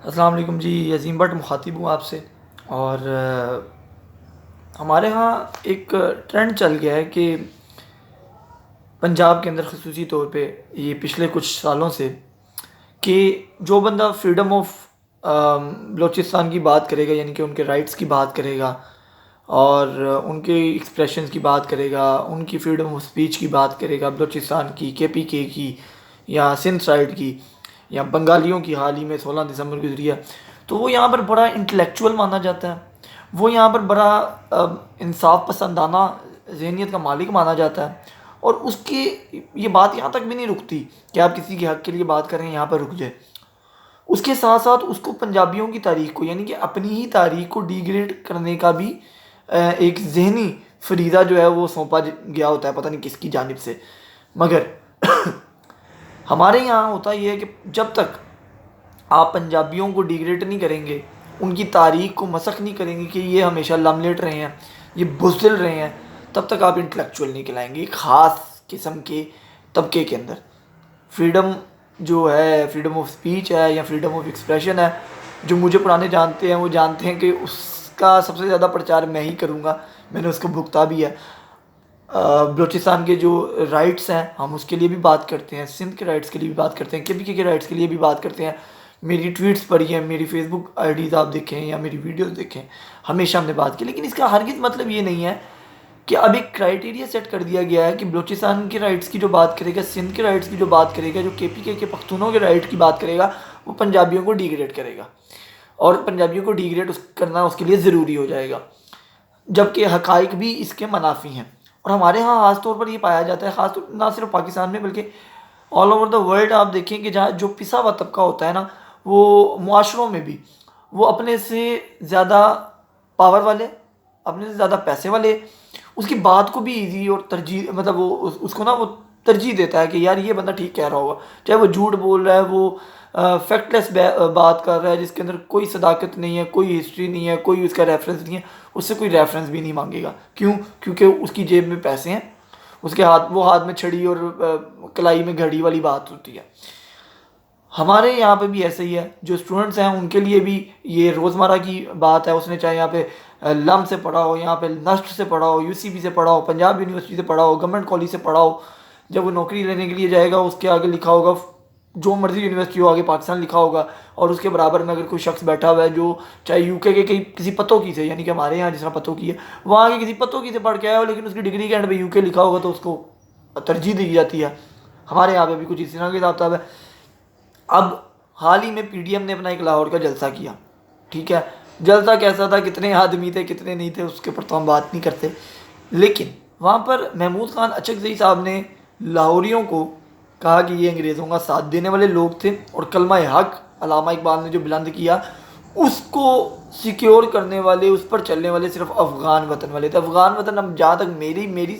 السلام علیکم جی، عظیم بٹ مخاطب ہوں آپ سے۔ اور ہمارے ہاں ایک ٹرینڈ چل گیا ہے کہ پنجاب کے اندر خصوصی طور پہ یہ پچھلے کچھ سالوں سے کہ جو بندہ فریڈم آف بلوچستان کی بات کرے گا، یعنی کہ ان کے رائٹس کی بات کرے گا اور ان کے ایکسپریشنز کی بات کرے گا، ان کی فریڈم آف اسپیچ کی بات کرے گا، بلوچستان کی، KPK کی یا سندھ سائڈ کی یا بنگالیوں کی حال ہی میں 16 دسمبر گزری ہے، تو وہ یہاں پر بڑا انٹلیکچول مانا جاتا ہے، وہ یہاں پر بڑا انصاف پسندانہ ذہنیت کا مالک مانا جاتا ہے۔ اور اس کی یہ بات یہاں تک بھی نہیں رکتی کہ آپ کسی کے حق کے لیے بات کریں یہاں پر رک جائے، اس کے ساتھ ساتھ اس کو پنجابیوں کی تاریخ کو، یعنی کہ اپنی ہی تاریخ کو ڈیگریڈ کرنے کا بھی ایک ذہنی فریضہ جو ہے وہ سونپا گیا ہوتا ہے، پتہ نہیں کس کی جانب سے۔ مگر ہمارے یہاں ہوتا یہ ہے کہ جب تک آپ پنجابیوں کو ڈیگریڈ نہیں کریں گے، ان کی تاریخ کو مسخ نہیں کریں گے کہ یہ ہمیشہ لملیٹ رہے ہیں، یہ بزدل رہے ہیں، تب تک آپ انٹلیکچوئل نہیں کہلائیں گے۔ ایک خاص قسم کے طبقے کے اندر فریڈم جو ہے، فریڈم آف اسپیچ ہے یا فریڈم آف ایکسپریشن ہے، جو مجھے پرانے جانتے ہیں وہ جانتے ہیں کہ اس کا سب سے زیادہ پرچار میں ہی کروں گا، میں نے اس کو بھگتا بھی ہے۔ بلوچستان کے جو رائٹس ہیں ہم اس کے لیے بھی بات کرتے ہیں، سندھ کے رائٹس کے لیے بھی بات کرتے ہیں، KPK کے رائٹس کے لیے بھی بات کرتے ہیں۔ میری ٹویٹس پڑھی ہیں، میری فیس بک IDs آپ دیکھیں یا میری ویڈیوز دیکھیں، ہمیشہ ہم نے بات کی۔ لیکن اس کا ہرگز مطلب یہ نہیں ہے کہ اب ایک کرائٹیریا سیٹ کر دیا گیا ہے کہ بلوچستان کے رائٹس کی جو بات کرے گا، سندھ کے رائٹس کی جو بات کرے گا، جو KPK کے پختونوں کے رائٹ کی بات کرے گا، وہ پنجابیوں کو ڈیگریڈ کرے گا، اور پنجابیوں کو ڈیگریڈ کرنا اس کے لیے ضروری ہو جائے گا، جبکہ حقائق بھی اس کے منافی ہیں۔ اور ہمارے ہاں خاص طور پر یہ پایا جاتا ہے، خاص طور نہ صرف پاکستان میں بلکہ آل اوور دا ورلڈ آپ دیکھیں کہ جہاں جو پسا ہوا طبقہ ہوتا ہے نا، وہ معاشروں میں بھی وہ اپنے سے زیادہ پاور والے، اپنے سے زیادہ پیسے والے، اس کی بات کو بھی ایزی اور ترجیح، مطلب وہ اس کو نا وہ ترجیح دیتا ہے کہ یار یہ بندہ ٹھیک کہہ رہا ہوگا، چاہے وہ جھوٹ بول رہا ہے، وہ فیکٹ لیس بات کر رہا ہے جس کے اندر کوئی صداقت نہیں ہے، کوئی ہسٹری نہیں ہے، کوئی اس کا ریفرنس نہیں ہے، اس سے کوئی ریفرنس بھی نہیں مانگے گا۔ کیوں؟ کیونکہ اس کی جیب میں پیسے ہیں، اس کے ہاتھ میں چھڑی اور کلائی میں گھڑی والی بات ہوتی ہے۔ ہمارے یہاں پہ بھی ایسا ہی ہے، جو اسٹوڈنٹس ہیں ان کے لیے بھی یہ روزمرہ کی بات ہے، اس نے چاہے یہاں پہ لم سے پڑھا ہو، یہاں پہ نسٹ سے پڑھا ہو، UCB سے پڑھا ہو، پنجاب یونیورسٹی سے پڑھا ہو، گورنمنٹ کالج سے پڑھا ہو، جب وہ نوکری لینے کے لیے جائے گا اس کے آگے لکھا ہوگا جو مرضی یونیورسٹی ہو، آگے پاکستان لکھا ہوگا، اور اس کے برابر میں اگر کوئی شخص بیٹھا ہوا ہے جو چاہے UK کے کسی پتوکی سے، یعنی کہ ہمارے یہاں جس طرح پتوکی ہے، وہاں کے کسی پتوکی سے پڑھ کے آیا ہو لیکن اس کی ڈگری کے اینڈ پہ UK لکھا ہوگا تو اس کو ترجیح دی جاتی ہے۔ ہمارے یہاں پہ بھی کچھ اس طرح کے حساب ہے۔ اب حال ہی میں PDM نے اپنا ایک لاہور کا جلسہ کیا، ٹھیک ہے، جلسہ کیسا تھا، کتنے آدمی تھے، کتنے نہیں تھے، اس کے اوپر تو ہم بات نہیں کرتے، لیکن وہاں پر محمود خان اچکزئی صاحب نے لاہوریوں کو کہا کہ یہ انگریزوں کا ساتھ دینے والے لوگ تھے، اور کلمہ حق علامہ اقبال نے جو بلند کیا اس کو سیکیور کرنے والے، اس پر چلنے والے صرف افغان وطن والے تھے۔ افغان وطن، اب جہاں تک میری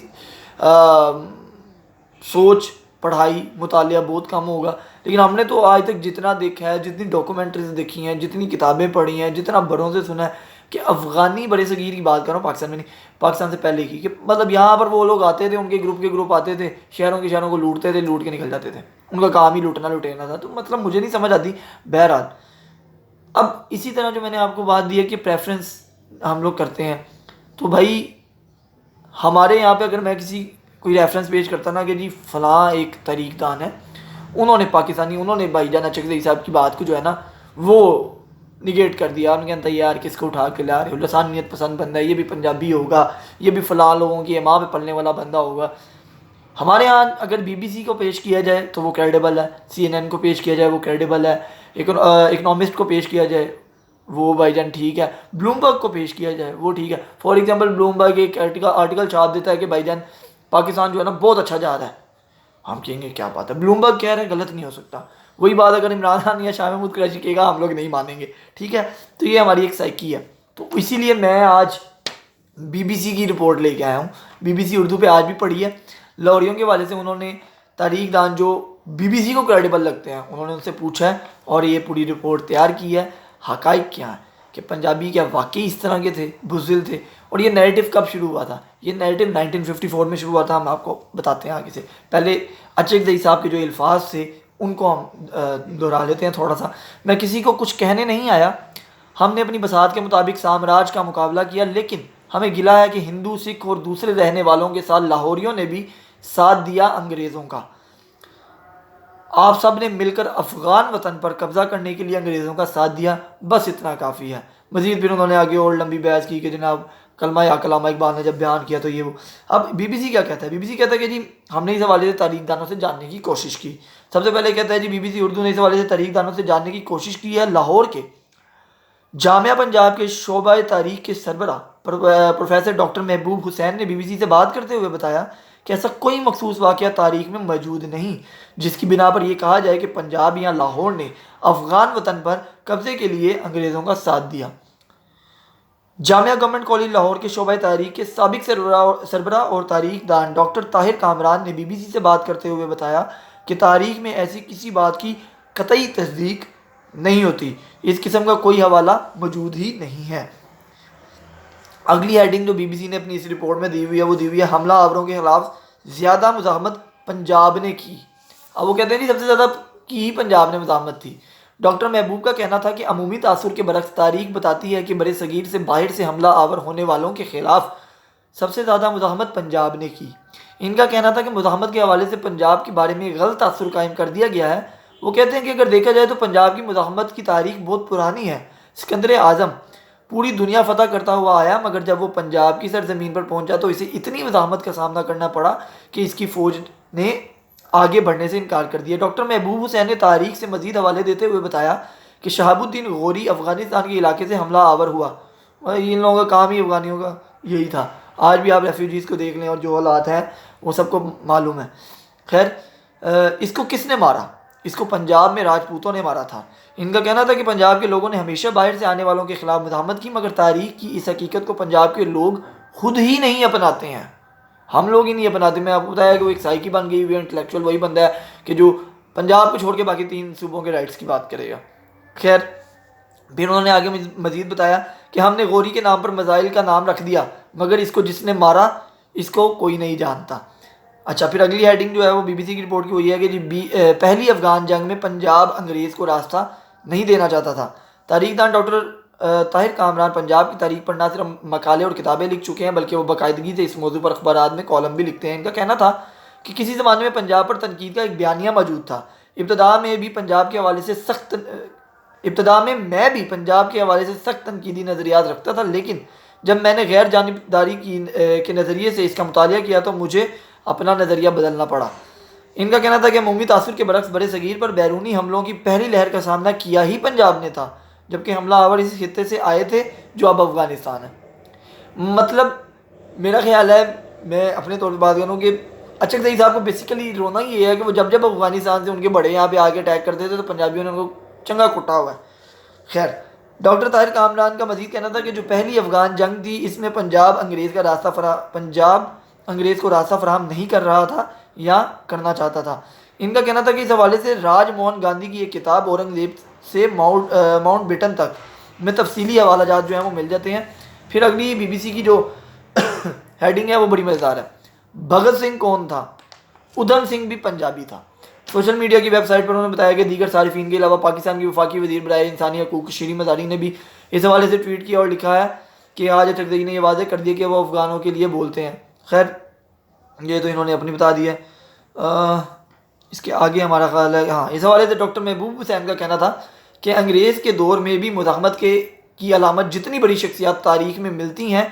سوچ، پڑھائی، مطالعہ بہت کم ہوگا، لیکن ہم نے تو آج تک جتنا دیکھا ہے، جتنی ڈاکومنٹریز دیکھی ہیں، جتنی کتابیں پڑھی ہیں، جتنا بڑوں سے سنا ہے کہ افغانی برِ صغیر کی بات کر رہا ہوں، پاکستان میں نہیں، پاکستان سے پہلے کی، کہ مطلب یہاں پر وہ لوگ آتے تھے، ان کے گروپ آتے تھے، شہروں کو لوٹتے تھے، لوٹ کے نکل جاتے تھے، ان کا کام ہی لوٹنا تھا۔ تو مطلب مجھے نہیں سمجھ آتی۔ بہرحال اب اسی طرح جو میں نے آپ کو بات دی ہے کہ پریفرنس ہم لوگ کرتے ہیں، تو بھائی ہمارے یہاں پہ اگر میں کوئی ریفرنس پیش کرتا نا کہ جی فلاں ایک تاریخ دان ہے، انہوں نے بھائی جان اچکزئی صاحب کی بات کو جو ہے نا وہ نگیٹ کر دیا، ان کے انتہا یار کس کو اٹھا کے لا رہے ہو، لسانیت پسند بندہ ہے، یہ بھی پنجابی ہوگا، یہ بھی فلاں لوگوں کی ماں پہ پلنے والا بندہ ہوگا۔ ہمارے ہاں اگر BBC کو پیش کیا جائے تو وہ کریڈیبل ہے، CNN کو پیش کیا جائے وہ کریڈیبل ہے، اکنامسٹ کو پیش کیا جائے وہ بھائی جان ٹھیک ہے، بلومبرگ کو پیش کیا جائے وہ ٹھیک ہے۔ فار ایگزامپل بلومبرگ ایک آرٹیکل چھاپ دیتا ہے کہ بھائی جان پاکستان جو ہے نا بہت اچھا جا رہا ہے، ہم کہیں گے کیا بات ہے، بلومبرگ کہہ رہے ہیں، غلط نہیں ہو سکتا۔ وہی بات اگر عمران خان یا شاہ محمود قریشی کہے گا، ہم لوگ نہیں مانیں گے، ٹھیک ہے۔ تو یہ ہماری ایک سائیکی ہے۔ تو اسی لیے میں آج BBC کی رپورٹ لے کے آیا ہوں، BBC اردو پہ آج بھی پڑھی ہے، لاہوریوں کے حوالے سے انہوں نے تاریخ دان جو BBC کو کریڈیبل لگتے ہیں انہوں نے ان سے پوچھا ہے، اور یہ پوری رپورٹ تیار کی ہے۔ حقائق کیا ہیں کہ پنجابی کیا واقعی اس طرح کے تھے، بزدل تھے، اور یہ نیریٹو کب شروع ہوا تھا؟ یہ نیریٹو 1954 میں شروع ہوا تھا، ہم آپ کو بتاتے ہیں آگے سے۔ پہلے اچکزئی صاحب کے جو الفاظ تھے ان کو ہم دہرا لیتے ہیں تھوڑا سا. میں کسی کو کچھ کہنے نہیں آیا. ہم نے اپنی بساط کے مطابق سامراج کا مقابلہ کیا، لیکن ہمیں گلا ہے کہ ہندو، سکھ اور دوسرے رہنے والوں کے ساتھ لاہوریوں نے بھی ساتھ دیا انگریزوں کا. آپ سب نے مل کر افغان وطن پر قبضہ کرنے کے لیے انگریزوں کا ساتھ دیا، بس اتنا کافی ہے. مزید پھر انہوں نے آگے اور لمبی بحث کی کہ جناب کلمہ یا علامہ اقبال نے جب بیان کیا تو یہ وہ. اب بی بی سی کیا کہتا ہے؟ بی بی سی کہتا ہے کہ جی ہم نے اس حوالے سے تاریخ دانوں سے جاننے کی کوشش کی. سب سے پہلے کہتا ہے جی بی بی سی اردو نے اس حوالے سے تاریخ دانوں سے جاننے کی کوشش کی ہے. لاہور کے جامعہ پنجاب کے شعبہ تاریخ کے سربراہ پروفیسر ڈاکٹر محبوب حسین نے بی بی سی سے بات کرتے ہوئے بتایا کہ ایسا کوئی مخصوص واقعہ تاریخ میں موجود نہیں جس کی بنا پر یہ کہا جائے کہ پنجاب یا لاہور نے افغان وطن پر قبضے کے لیے انگریزوں کا ساتھ دیا. جامعہ گورنمنٹ کالج لاہور کے شعبہ تاریخ کے سابق سربراہ اور تاریخ دان ڈاکٹر طاہر کامران نے بی بی سی سے بات کرتے ہوئے بتایا کہ تاریخ میں ایسی کسی بات کی قطعی تصدیق نہیں ہوتی، اس قسم کا کوئی حوالہ موجود ہی نہیں ہے. اگلی ہیڈنگ جو بی بی سی نے اپنی اس رپورٹ میں دی ہوئی ہے وہ دی ہوئی ہے حملہ آوروں کے خلاف زیادہ مزاحمت پنجاب نے کی. اب وہ کہتے ہیں نہیں سب سے زیادہ کی پنجاب نے مزاحمت تھی. ڈاکٹر محبوب کا کہنا تھا کہ عمومی تاثر کے برعکس تاریخ بتاتی ہے کہ بر صغیر سے باہر سے حملہ آور ہونے والوں کے خلاف سب سے زیادہ مزاحمت پنجاب نے کی. ان کا کہنا تھا کہ مزاحمت کے حوالے سے پنجاب کے بارے میں غلط تاثر قائم کر دیا گیا ہے. وہ کہتے ہیں کہ اگر دیکھا جائے تو پنجاب کی مزاحمت کی تاریخ بہت پرانی ہے. سکندر اعظم پوری دنیا فتح کرتا ہوا آیا، مگر جب وہ پنجاب کی سرزمین پر پہنچا تو اسے اتنی مزاحمت کا سامنا کرنا پڑا کہ اس کی فوج نے آگے بڑھنے سے انکار کر دیا. ڈاکٹر محبوب حسین نے تاریخ سے مزید حوالے دیتے ہوئے بتایا کہ شہاب الدین غوری افغانستان کے علاقے سے حملہ آور ہوا. ان لوگوں کا کام ہی افغانیوں کا یہی تھا. آج بھی آپ ریفیوجیز کو دیکھ لیں اور جو حالات ہیں وہ سب کو معلوم ہے. خیر اس کو کس نے مارا؟ اس کو پنجاب میں راجپوتوں نے مارا تھا. ان کا کہنا تھا کہ پنجاب کے لوگوں نے ہمیشہ باہر سے آنے والوں کے خلاف مزاحمت کی، مگر تاریخ کی اس حقیقت کو پنجاب کے لوگ خود ہی نہیں اپناتے ہیں. ہم لوگ ہی نہیں اپناتے. میں آپ کو بتایا کہ وہ ایک سائیکی بن گئی ہوئی ہے، انٹلیکچوئل وہی بندہ ہے کہ جو پنجاب کو چھوڑ کے باقی 3 صوبوں کے رائٹس کی بات کرے گا. خیر پھر انہوں نے آگے مزید بتایا کہ ہم نے غوری کے نام پر میزائل کا نام رکھ دیا، مگر اس کو جس نے مارا اس کو کوئی نہیں جانتا. اچھا پھر اگلی ہیڈنگ جو ہے وہ بی بی سی کی رپورٹ کی ہوئی ہے کہ جی پہلی افغان جنگ میں پنجاب انگریز کو راستہ نہیں دینا چاہتا تھا. تاریخ دان ڈاکٹر طاہر کامران پنجاب کی تاریخ پر نہ صرف مقالے اور کتابیں لکھ چکے ہیں بلکہ وہ باقاعدگی سے اس موضوع پر اخبارات میں کالم بھی لکھتے ہیں. ان کا کہنا تھا کہ کسی زمانے میں پنجاب پر تنقید کا ایک بیانیہ موجود تھا. ابتدا میں بھی پنجاب کے حوالے سے سخت تنقیدی نظریات رکھتا تھا، لیکن جب میں نے غیر جانبداری کے نظریے سے اس کا مطالعہ کیا تو مجھے اپنا نظریہ بدلنا پڑا. ان کا کہنا تھا کہ عمومی تاثر کے برعکس بر صغیر پر بیرونی حملوں کی پہلی لہر کا سامنا کیا ہی پنجاب نے تھا، جبکہ حملہ آور اس خطے سے آئے تھے جو اب افغانستان ہے. مطلب میرا خیال ہے، میں اپنے طور پر بات کروں کہ اچک زئی صاحب کو بیسیکلی رونا یہ ہے کہ وہ جب افغانستان سے ان کے بڑے یہاں پہ آ کے اٹیک کرتے تھے تو پنجابیوں نے ان کو چنگا کٹا ہوا ہے. خیر ڈاکٹر طاہر کامران کا مزید کہنا تھا کہ جو پہلی افغان جنگ تھی اس میں پنجاب انگریز کو راستہ فراہم نہیں کر رہا تھا یا کرنا چاہتا تھا. ان کا کہنا تھا کہ اس حوالے سے راج موہن گاندھی کی ایک کتاب اورنگزیب سے ماؤنٹ بیٹن تک میں تفصیلی حوالہ جات جو ہیں وہ مل جاتے ہیں. پھر اگلی بی بی سی کی جو ہیڈنگ ہے وہ بڑی مزیدار ہے. بھگت سنگھ کون تھا؟ ادھم سنگھ بھی پنجابی تھا. سوشل میڈیا کی ویب سائٹ پر انہوں نے بتایا کہ دیگر صارفین کے علاوہ پاکستان کی وفاقی وزیر برائے انسانی حقوق شیریں مزاری نے بھی اس حوالے سے ٹویٹ کیا اور لکھا ہے کہ آج اچک زئی نے یہ واضح کر دیا کہ وہ افغانوں کے لیے بولتے ہیں. خیر یہ تو انہوں نے اپنی بتا دی ہے. اس کے آگے ہمارا خیال ہے اس حوالے سے ڈاکٹر محبوب حسین کا کہنا تھا کہ انگریز کے دور میں بھی مزاحمت کی علامت جتنی بڑی شخصیات تاریخ میں ملتی ہیں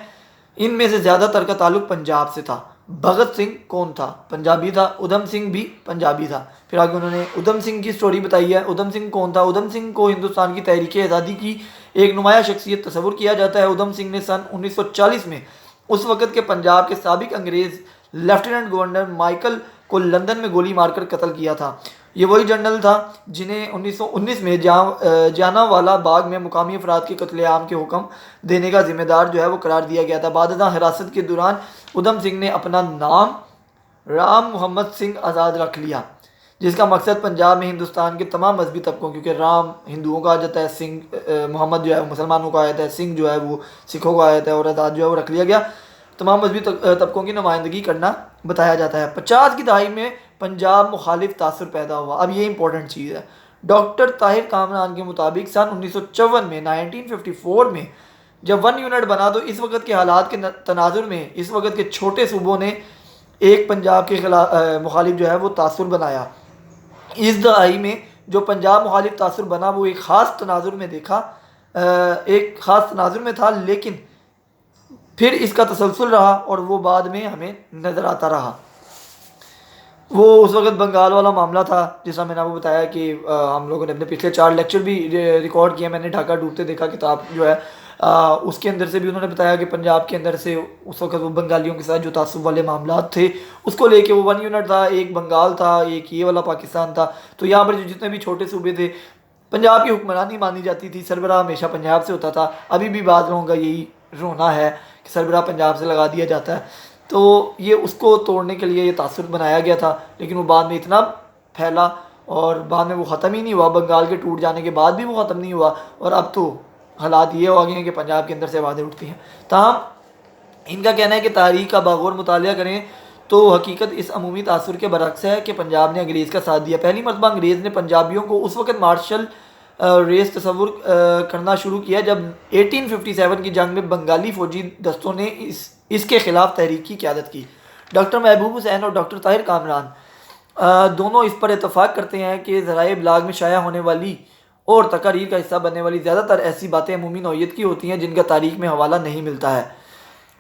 ان میں سے زیادہ تر کا تعلق پنجاب سے تھا. بھگت سنگھ کون تھا؟ پنجابی تھا. ادھم سنگھ بھی پنجابی تھا. پھر آگے انہوں نے ادھم سنگھ کی سٹوری بتائی ہے. ادھم سنگھ کون تھا؟ ادھم سنگھ کو ہندوستان کی تحریک آزادی کی ایک نمایاں شخصیت تصور کیا جاتا ہے. ادھم سنگھ نے سن 1940 میں اس وقت کے پنجاب کے سابق انگریز لیفٹیننٹ گورنر مائیکل کو لندن میں گولی مار کر قتل کیا تھا. یہ وہی جنرل تھا جنہیں 1919 میں جانا والا باغ میں مقامی افراد کے قتل عام کے حکم دینے کا ذمہ دار جو ہے وہ قرار دیا گیا تھا. بعد ازاں حراست کے دوران ادھم سنگھ نے اپنا نام رام محمد سنگھ آزاد رکھ لیا، جس کا مقصد پنجاب میں ہندوستان کے تمام مذہبی طبقوں، کیونکہ رام ہندوؤں کا آ جاتا ہے، سنگھ محمد جو ہے وہ مسلمانوں کا آیت ہے، سنگھ جو ہے وہ سکھوں کا آیت ہے، اور آزاد جو ہے وہ رکھ لیا گیا. تمام مذہبی طبقوں کی نمائندگی کرنا بتایا جاتا ہے۔ 50 کی دہائی میں پنجاب مخالف تاثر پیدا ہوا۔ اب یہ امپورٹنٹ چیز ہے، ڈاکٹر طاہر کامران کے مطابق سن 1954 میں 1954 میں جب 1 یونٹ بنا تو اس وقت کے حالات کے تناظر میں اس وقت کے چھوٹے صوبوں نے ایک پنجاب کے مخالف جو ہے وہ تاثر بنایا۔ اس دہائی میں جو پنجاب مخالف تاثر بنا وہ ایک خاص تناظر میں تھا، لیکن پھر اس کا تسلسل رہا اور وہ بعد میں ہمیں نظر آتا رہا۔ وہ اس وقت بنگال والا معاملہ تھا، جیسا میں نے آپ کو بتایا کہ ہم لوگوں نے اپنے پچھلے 4 لیکچر بھی ریکارڈ کیا، میں نے ڈھاکہ ڈوبتے دیکھا کتاب جو ہے اس کے اندر سے بھی انہوں نے بتایا کہ پنجاب کے اندر سے اس وقت وہ بنگالیوں کے ساتھ جو تعصب والے معاملات تھے اس کو لے کے وہ 1 یونٹ تھا، ایک بنگال تھا، ایک یہ والا پاکستان تھا۔ تو یہاں پر جو جتنے بھی چھوٹے صوبے تھے پنجاب کی حکمرانی مانی جاتی تھی، سربراہ ہمیشہ پنجاب سے ہوتا تھا۔ ابھی بھی بعض لوگوں کا یہی رونا ہے کہ سربراہ پنجاب سے لگا دیا جاتا ہے، تو یہ اس کو توڑنے کے لیے یہ تاثر بنایا گیا تھا، لیکن وہ بعد میں اتنا پھیلا اور بعد میں وہ ختم ہی نہیں ہوا، بنگال کے ٹوٹ جانے کے بعد بھی وہ ختم نہیں ہوا، اور اب تو حالات یہ ہو گئے ہیں کہ پنجاب کے اندر سے آوازیں اٹھتی ہیں۔ تاہم ان کا کہنا ہے کہ تاریخ کا باغور مطالعہ کریں تو حقیقت اس عمومی تاثر کے برعکس ہے کہ پنجاب نے انگریز کا ساتھ دیا۔ پہلی مرتبہ انگریز نے پنجابیوں کو اس وقت مارشل ریس تصور کرنا شروع کیا جب 1857 کی جنگ میں بنگالی فوجی دستوں نے اس کے خلاف تحریک کی قیادت کی۔ ڈاکٹر محبوب حسین اور ڈاکٹر طاہر کامران دونوں اس پر اتفاق کرتے ہیں کہ ذرائع ابلاغ میں شائع ہونے والی اور تقاریر کا حصہ بننے والی زیادہ تر ایسی باتیں عمومی نوعیت کی ہوتی ہیں جن کا تاریخ میں حوالہ نہیں ملتا ہے۔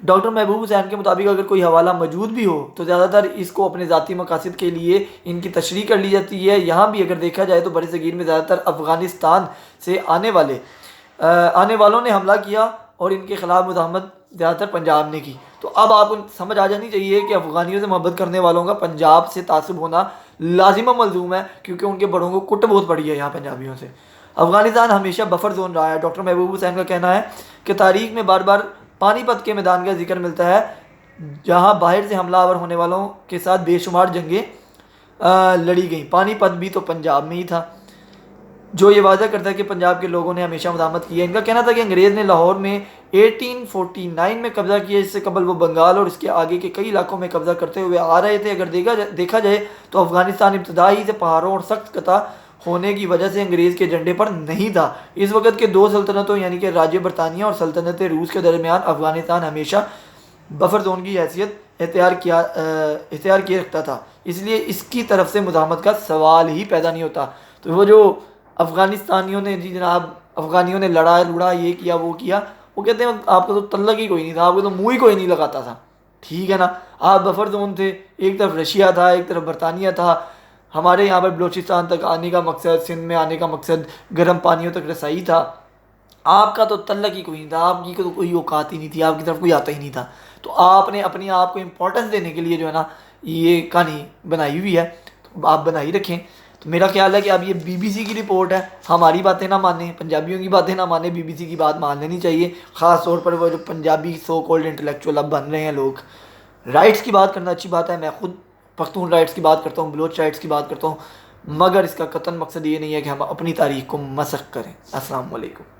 ڈاکٹر محبوب حسین کے مطابق اگر کوئی حوالہ موجود بھی ہو تو زیادہ تر اس کو اپنے ذاتی مقاصد کے لیے ان کی تشریح کر لی جاتی ہے۔ یہاں بھی اگر دیکھا جائے تو بر صغیر میں زیادہ تر افغانستان سے آنے والوں نے حملہ کیا اور ان کے خلاف مزاحمت زیادہ تر پنجاب نے کی۔ تو اب آپ کو سمجھ آ جانی چاہیے کہ افغانیوں سے محبت کرنے والوں کا پنجاب سے تعصب ہونا لازم و ملزوم ہے، کیونکہ ان کے بڑوں کو کٹ بہت پڑی ہے یہاں پنجابیوں سے۔ افغانستان ہمیشہ بفر زون رہا ہے۔ ڈاکٹر محبوب حسین کا کہنا ہے کہ تاریخ میں بار بار پانی پت کے میدان کا ذکر ملتا ہے جہاں باہر سے حملہ آور ہونے والوں کے ساتھ بے شمار جنگیں لڑی گئیں۔ پانی پت بھی تو پنجاب میں ہی تھا، جو یہ واضح کرتا ہے کہ پنجاب کے لوگوں نے ہمیشہ مزاحمت کی ہے۔ ان کا کہنا تھا کہ انگریز نے لاہور میں 1849 میں قبضہ کیا، اس سے قبل وہ بنگال اور اس کے آگے کے کئی علاقوں میں قبضہ کرتے ہوئے آ رہے تھے۔ اگر دیکھا جائے تو افغانستان ابتدا ہی سے پہاڑوں اور سخت قطع ہونے کی وجہ سے انگریز کے ایجنڈے پر نہیں تھا۔ اس وقت کے 2 سلطنتوں یعنی کہ راج برطانیہ اور سلطنت روس کے درمیان افغانستان ہمیشہ بفر زون کی حیثیت اختیار کیے رکھتا تھا، اس لیے اس کی طرف سے مزاحمت کا سوال ہی پیدا نہیں ہوتا۔ تو وہ جو افغانستانیوں نے افغانیوں نے لڑا یہ کیا وہ کیا، وہ کہتے ہیں آپ کو تو تلق ہی کوئی نہیں تھا، آپ کو تو منہ ہی کوئی نہیں لگاتا تھا، ٹھیک ہے نا۔ آپ بفر زون تھے، ایک طرف رشیا تھا، ایک طرف برطانیہ تھا۔ ہمارے یہاں پر بلوچستان تک آنے کا مقصد، سندھ میں آنے کا مقصد گرم پانیوں تک رسائی تھا۔ آپ کا تو تعلق ہی کوئی نہیں تھا، آپ کی تو کوئی اوقات ہی نہیں تھی، آپ کی طرف کوئی آتا ہی نہیں تھا۔ تو آپ نے اپنے آپ کو امپورٹنس دینے کے لیے جو ہے نا یہ کہانی بنائی ہوئی ہے، تو آپ بنائی رکھیں۔ تو میرا خیال ہے کہ اب یہ BBC کی رپورٹ ہے، ہماری باتیں نہ مانیں، پنجابیوں کی باتیں نہ مانیں، BBC کی بات مان لینی چاہیے، خاص طور پر وہ جو پنجابی سو کولڈ انٹلیکچوئل اب بن رہے ہیں لوگ۔ رائٹس کی بات کرنا اچھی بات ہے، میں خود پختون رائٹس کی بات کرتا ہوں، بلوچ رائٹس کی بات کرتا ہوں، مگر اس کا قطعاً مقصد یہ نہیں ہے کہ ہم اپنی تاریخ کو مسخ کریں۔ السلام علیکم۔